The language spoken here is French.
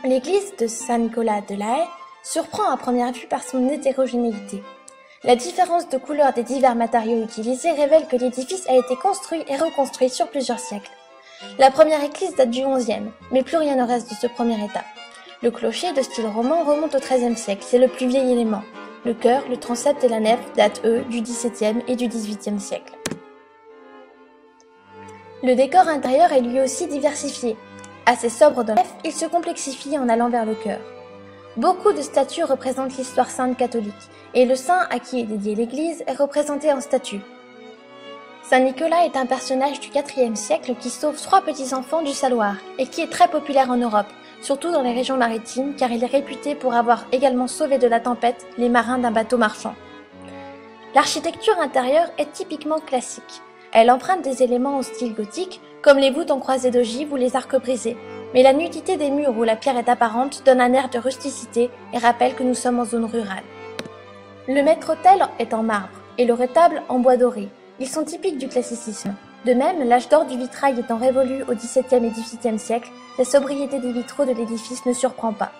L'église de Saint-Nicolas de La Haye surprend à première vue par son hétérogénéité. La différence de couleur des divers matériaux utilisés révèle que l'édifice a été construit et reconstruit sur plusieurs siècles. La première église date du XIe, mais plus rien ne reste de ce premier état. Le clocher, de style roman, remonte au XIIIe siècle, c'est le plus vieil élément. Le chœur, le transept et la nef datent, eux, du XVIIe et du XVIIIe siècle. Le décor intérieur est lui aussi diversifié. Assez sobre dans la nef, il se complexifie en allant vers le chœur. Beaucoup de statues représentent l'histoire sainte catholique, et le saint à qui est dédiée l'église est représenté en statue. Saint Nicolas est un personnage du IVe siècle qui sauve 3 petits-enfants du Saloir, et qui est très populaire en Europe, surtout dans les régions maritimes, car il est réputé pour avoir également sauvé de la tempête les marins d'un bateau marchand. L'architecture intérieure est typiquement classique. Elle emprunte des éléments au style gothique, comme les voûtes en croisée d'ogive ou les arcs brisés, mais la nudité des murs où la pierre est apparente donne un air de rusticité et rappelle que nous sommes en zone rurale. Le maître-autel est en marbre et le retable en bois doré. Ils sont typiques du classicisme. De même, l'âge d'or du vitrail étant révolu au XVIIe et XVIIIe siècle, la sobriété des vitraux de l'édifice ne surprend pas.